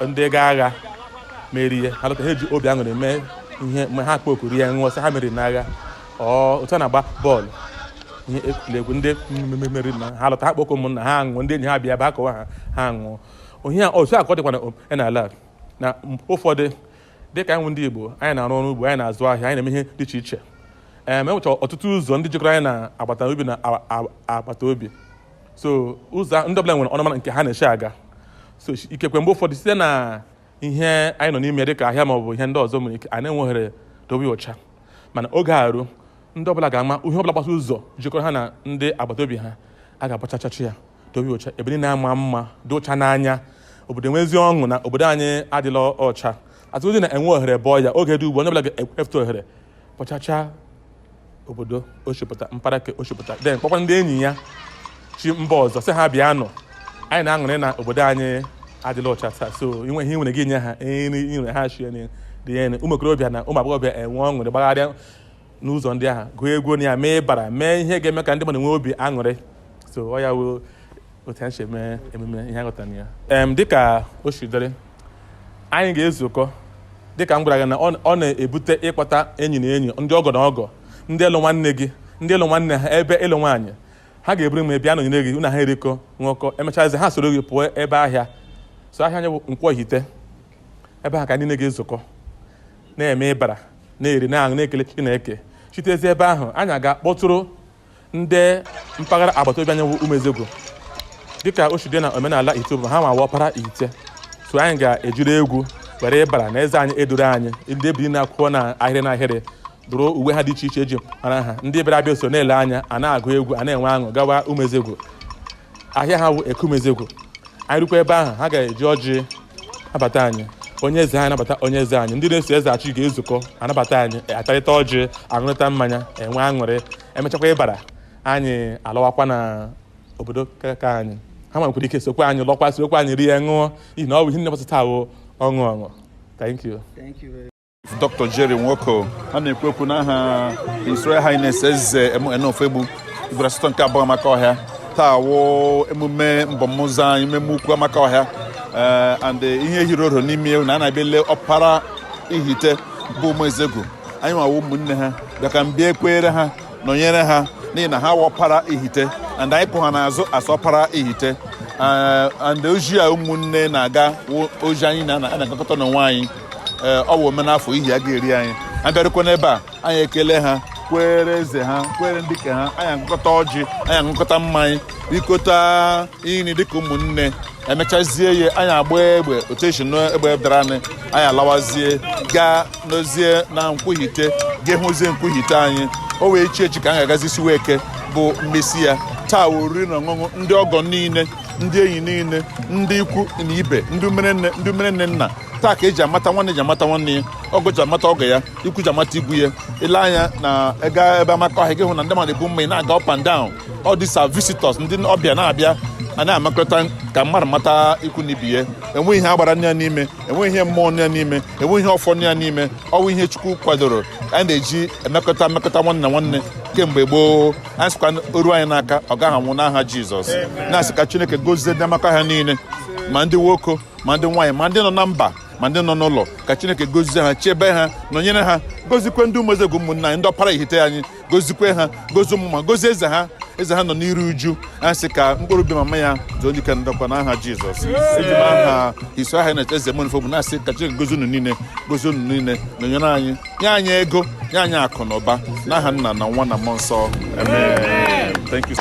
ndị agha merie ha lọta ha ji obi aṅụrị mee ihe mgbe ha kpokuru ya ṅụọ sị ha meriri n'agha otu a na-agba bọọlụ ihe egwuregwu ndị meriri na ha lọta ha kpọkọ ụmụnna ha ṅụọ ndị enyi ha bịa ebe ha kọwa ha ṅụọ ihe otu akọ dịkwa n'ala na ụfọdụ dịka anyị ndị Igbo anyị na-arụ ọrụ ugbo anyị na-azụ ahịa anyị na-eme ihe dị iche iche enwechara ọtụtụ ụzọ ndị jikọrọ anyị na agbata obi na agbata obi so ụzọ ndị ọbụla nwere ọnụmara nke ha na-eche aga so ikekwe mgbe ụfọdụ site na ihe anyị nọ n'ime dịka ahịa maọbụ ihe ndị ọzọ nwere ike anyị na-enwe ohere dobe ụcha mana oge arụ ndị ọbụla ga-ama ihe ọbụla gbasa ụzọ jikọrọ ha na ndị agbata obi ha a ga-agbachachachi ya dobe ụcha ebe niile na-ama mma dị ụcha n'anya obodo enwezi ọṅụ na obodo anyị adịla ọcha atụzi na-enwe ohere bọọ ya oge dị ugbu onye ọbụla ga-efute ohere kpọchacha obodo oshipụta mpaghara oshipụta den kpọkwa ndị enyi ya chi mba ọzọ sị ha bịa nọ anyị na-aṅụrị na obodo anyị adịla ọcha taa so inwe ihe nwere gị nye ha nri inwere ha chie dị ene ụmụ okorobịa na ụmụ agbọghọbịa enwe ọṅụrị gbagharịa n'ụzọ ndị ahụ gụọ egwu ya mee bara mee ihe ga-eme ka ndị mmadụ nwee obi aṅụrị so ọ ya wụ otu anyị si eme emume ihe aghọtara ya dịka o si dịrị anyị ga-ezukọ dịka m gwara gị na ọ na-ebute ịkpọta enyi na enyi ndị ọgọ na ọgọ ndị elu nwanne gị ndị elu nwanne ha ebe elu nwaanyị ha ga-eburu m bịa nọnyere gị unu ha erikọ ṅụkọ emechazi ha soro gị pụọ ebe ahịa so ahịa anyị bụ Nkwọ Ihite ebe ha ka ndị na-ezukọ na-eme ịbara na-eri na-aṅụ na-ekele Chineke chitezi ebe ahụ anyị ga-akpọtụrụ ndị mpaghara agbata obi anyị bụ Umezego dịka o shide na omenala Itobo ha ma wọpara Ihite so anyị ga-ejiri egwu were ịbara na eze anyị edoro anyị ndị ebiri na-akwụkwọ na ahịrị na ahịrị dụrụ uwe ha dị iche iche eji mara ha ndị bịara abịa so na-ele anya a na-agụ egwu a na-enwe aṅụ gawa Umezego ahịa ha bụ Eke Umezego anyị rukwa ebe ahụ ha ga-eji ọjị nabata anyị onye eze anyị anabata onye eze anyị ndị na-eso eze achị ga-ezukọ anabata anyị atarịta ọjị aṅụrịta mmanya enwe aṅụrị emechakwa ịbara anyị alọwakwa na obodo ka anyị ha nwekwara ike sokwa anyị lọkwa sokwa anyị rie ṅụọ n'ihi na ọ bụ ihe nlepụta ahụ ọṅụ thank you. Dr. Jerry Nwoko ha na-ekwu okwu n'aha His Royal Highness Eze Ofegbu Igwe Asụsụ nke abụọ Amakohia taa wụ emume Mbomuzo anyị emume ukwu Amakohia and ihe hiri odo n'ime na a na-abịa ele ọpara Ihite bụ Umezego anyị nwawo ụmụnne ha bịa ka mbịa ekwere ha nọnyere ha n'ihi na ha wọpara Ihite and anyị kpụ ha n'azụ asọpara Ihite and oji a ụmụnne na-aga oji anyị na-agakọta n'onwe anyị ọ bụ omenafọ ihi a ga-eri anyị abịarụkwa n'ebe a anyị ekele ha kwere eze ha kwere ndị ke ha anyị aṅụkọta ọjị anyị aṅụkọta mmanya bikọta nri dịka ụmụnne emechazie ya anyị agba egbe otu esi n'egbe dara anyị alawazie gaa n'ozie na Nkwọ Ihite ga-ehụzie Nkwọ Ihite anyị o wee echi ka anyị ga-agazi siwe Eke bụ mmesi ya taa oriri na ọṅụṅụ ndị ọgọ niile ndị enyi niile ndị ikwu na ibe ndị umerenne nna taa ka eji amata nwanne ji amata nwanne ya ọgọ ji amata ọgọ ya ikwu ji amata igwu ya ile anya na ega ebe Amakohia gị hụ na ndị mmadụ bụ mma na-aga up and down all these are visitors ndị ọbịa na-abịa a na-amakọta ka mmadụ mata ikwu na ibi ya enweghị ihe agbara ya n'ime enweghị ihe mmụọ ya n'ime enweghị ihe ọfọ ya n'ime ọwụ ihe Chukwu kwadoro anyị na-eji emekọta nwanne na nwanne kemgbe gboo anyị sịkwa oru anyị n'aka ọ gaghị anwụ n'aha Jizọs na-asị ka Chineke gozie ndị Amakohia niile ma ndị nwoke ma ndị nwaanyị ma ndị nọ na mba ma ndị nọ n'ụlọ ka Chineke gozie ha chebe ha nọnyere ha gozikwe ndị Umezego ụmụnna anyị ndị ọpara Ihite anyị gozikwe ha gozie ụmụ ma gozie eze ha nọ n'iru uju anyị sị ka mkpụrụ obi mama ya zuo ike ndokwa n'aha Jizọs eji m aha His Royal Highness Eze Ofegbu na-asị ka Chineke gozie unu niile nọnyere anyị nye anyị ego nye anyị akụ na ụba n'aha Nna na Nwa na Mmụọ Nsọ amen. Thank you.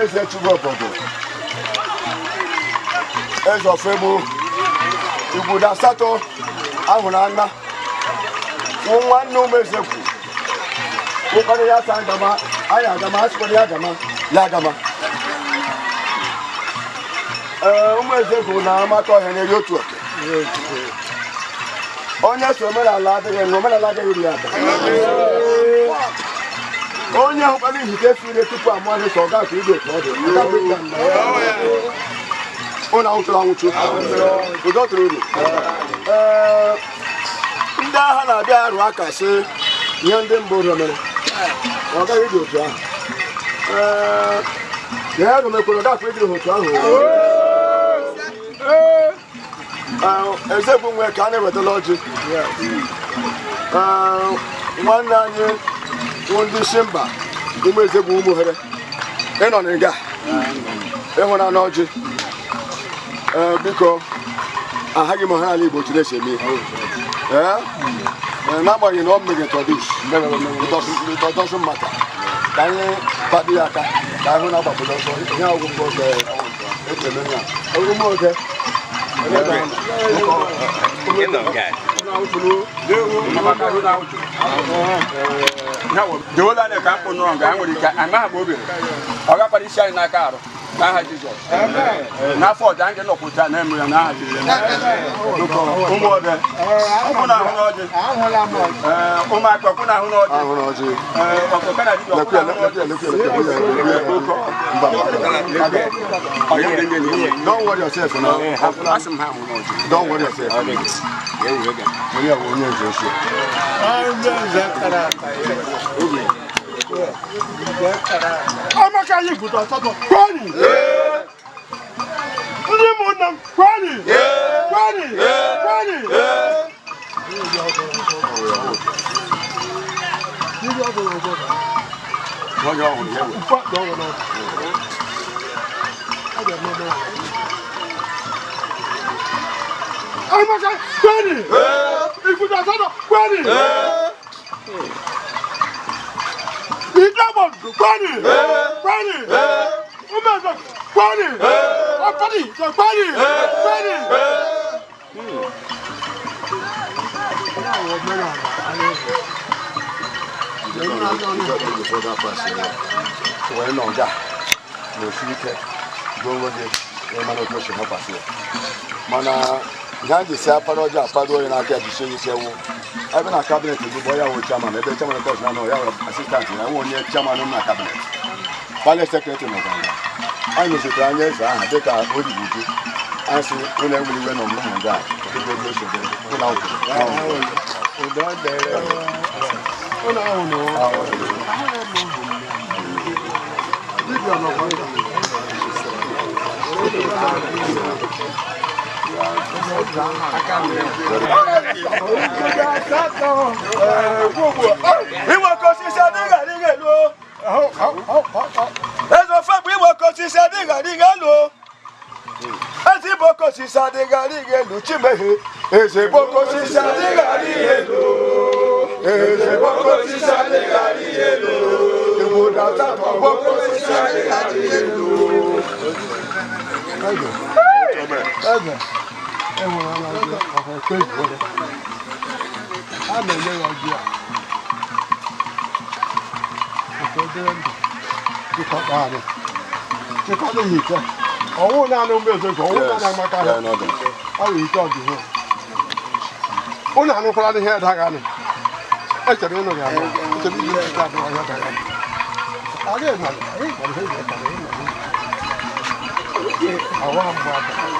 Eze chukwu obodo eze ofegbu igbudo asatọ ahụrụ anya nwanne umezekwu ụkọrọ ya sa agama anyị agama asịkwara ya agama ya agama umezekwu na Amakohia na-eri otu oke onye so omenala adịghị nwe omenala adịghị ya onye hụkwara ihite efire tupu amụghị ka ọ ga-akụ igwe ka ọ dị ụlọ anwụchụrụ anwụchụ ụdọ tụrụ uru ndị agha na-abịa arụ aka sị ihe ndị mba ụlọ mere ọ gaghị ịdị otu ahụ ya ero mekwere ọ ga-akụ ịdị otu ahụ Ezegbu nwe ka a na-ewetala ọjị nwanne anyị ndị isi mba ụmụ Ezegbu ụmụ Ohere ịnọ na nga ịhụna n'ọjị biko ahaghị m ọha ala Igbo chiri esi eme n'agbanyeghị na ọ mmeghe tọdụs maka ka anyị kpado ya aka ka ahụ na-agbapụta ọsọ ihe ọgwụgwọ ọzọ echeme ya oge the whole line of Campo no longer. I'm going to mobile. I got a shine like car. Now, for that, I'm not put that name and I don't worry yourself now. Don't worry yourself. Amakohia good on top of Kwani. Kwani. onye ọhụrụ ya Amaka, Kwani! Ikuta sana, Kwani! Idamon, Kwani! Kwani! Umeza, Kwani! Apani, Kwani! Kwani! wee nọ nga na-esiri ike ruo nwoge mana otu ochi hapasị mana ihe a ga-esi apara ọjọọ apado onye n'aka jisie isi ewu ebe na kabinet ugbo ya wụ chairman ebe chairman kọs na ya were asistant ya nwe onye chairman na kabinet pale sekretary na ọganga anyị mezitere anya eze aha dịka o riri uju anyị si ụlọ enwere iwe na ọmụmụ nga dịka oge nsogbu ụlọ ọwụ na-anụ mbezo nke ọwụ na Amakohia ọ bụ ike ọdịho ụnụ anụkwara ihe daga nị echere ịnụ gị anụ echere iji ike adịghị ọhịa daga nị ọwa mmadụ